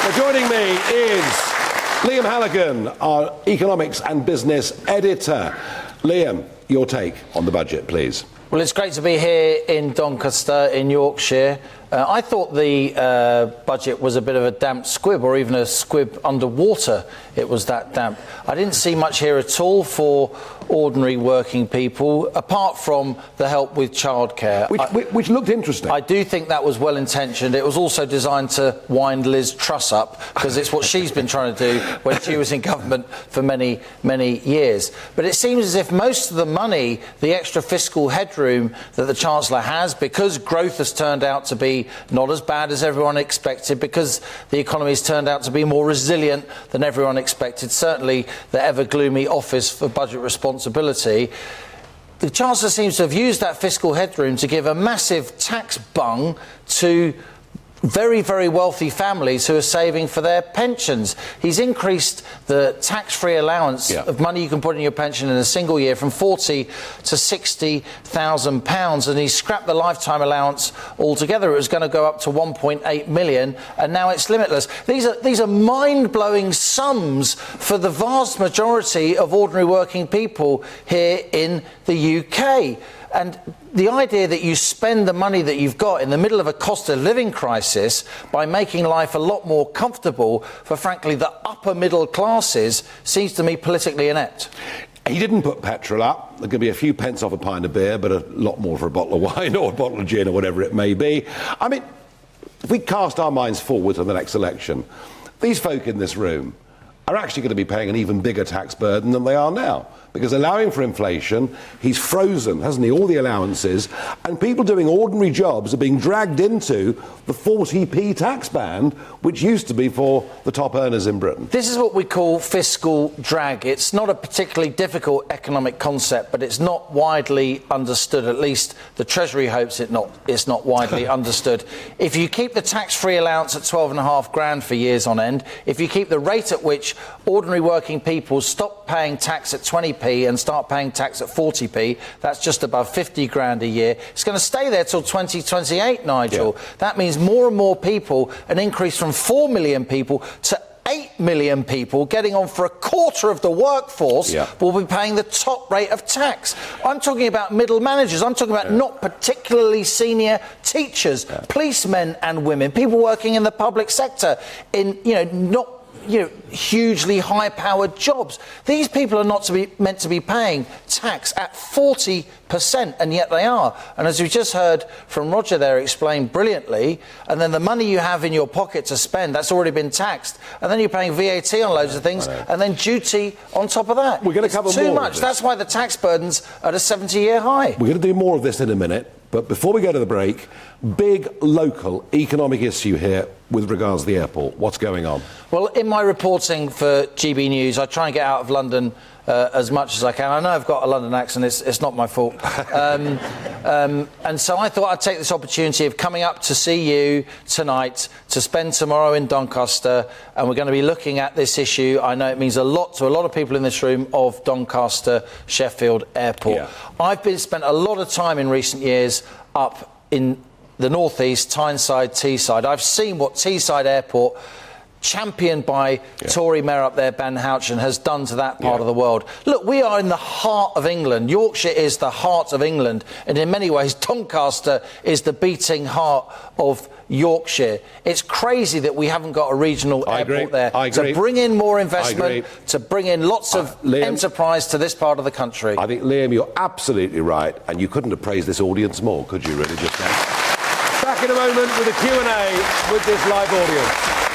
So joining me is Liam Halligan, our economics and business editor. Liam, your take on the budget, please. Well, it's great to be here in Doncaster, in Yorkshire. I thought the budget was a bit of a damp squib, or even a squib underwater. It was that damp. I didn't see much here at all for ordinary working people, apart from the help with childcare. Which looked interesting. I do think that was well intentioned. It was also designed to wind Liz Truss up, because it's what she's been trying to do when she was in government for many, many years. But it seems as if most of the money, the extra fiscal headroom that the Chancellor has, because growth has turned out to be not as bad as everyone expected, because the economy has turned out to be more resilient than everyone expected, certainly the ever-gloomy Office for Budget Responsibility, the Chancellor seems to have used that fiscal headroom to give a massive tax bung to very, very wealthy families who are saving for their pensions. He's increased the tax-free allowance of money you can put in your pension in a single year from £40,000 to £60,000, and he's scrapped the lifetime allowance altogether. It was going to go up to 1.8 million, and now it's limitless. These are mind-blowing sums for the vast majority of ordinary working people here in the UK. And the idea that you spend the money that you've got in the middle of a cost of living crisis by making life a lot more comfortable for, frankly, the upper middle classes seems to me politically inept. He didn't put petrol up. There could be a few pence off a pint of beer, but a lot more for a bottle of wine or a bottle of gin or whatever it may be. I mean, if we cast our minds forward to the next election, these folk in this room are actually going to be paying an even bigger tax burden than they are now. Because allowing for inflation, he's frozen, hasn't he, all the allowances, and people doing ordinary jobs are being dragged into the 40p tax band, which used to be for the top earners in Britain. This is what we call fiscal drag. It's not a particularly difficult economic concept, but it's not widely understood. At least the Treasury hopes it's not widely understood. If you keep the tax-free allowance at 12.5 grand for years on end, if you keep the rate at which ordinary working people stop paying tax at 20p and start paying tax at 40p, that's just above 50 grand a year. It's going to stay there till 2028, Nigel. Yeah. That means more and more people, an increase from 4 million people to 8 million people, getting on for a quarter of the workforce, will be paying the top rate of tax. I'm talking about middle managers. I'm talking about not particularly senior teachers, policemen and women, people working in the public sector, in, not hugely high-powered jobs. These people are not meant to be paying tax at 40%, and yet they are. And as we just heard from Roger there explained brilliantly, and then the money you have in your pocket to spend, that's already been taxed, and then you're paying VAT on loads of things, and then duty on top of that. We're going to cover too more much. That's why the tax burden's at a 70-year high. We're going to do more of this in a minute, but before we go to the break, big local economic issue here with regards to the airport. What's going on? Well, in my reporting for GBNews, I try and get out of London as much as I can. I know I've got a London accent, it's not my fault. And so I thought I'd take this opportunity of coming up to see you tonight, to spend tomorrow in Doncaster, and we're going to be looking at this issue. I know it means a lot to a lot of people in this room, of Doncaster Sheffield Airport. I've spent a lot of time in recent years up in the northeast, Tyneside, Teesside. I've seen what Teesside Airport, championed by Tory Mayor up there, Ben Houchen, has done to that part of the world. Look, we are in the heart of England. Yorkshire is the heart of England, and in many ways Doncaster is the beating heart of Yorkshire. It's crazy that we haven't got a regional airport there to bring in more investment, to bring in lots of enterprise to this part of the country. I think, Liam, you're absolutely right, and you couldn't have praised this audience more, could you, really, just now? Back in a moment with a Q&A with this live audience.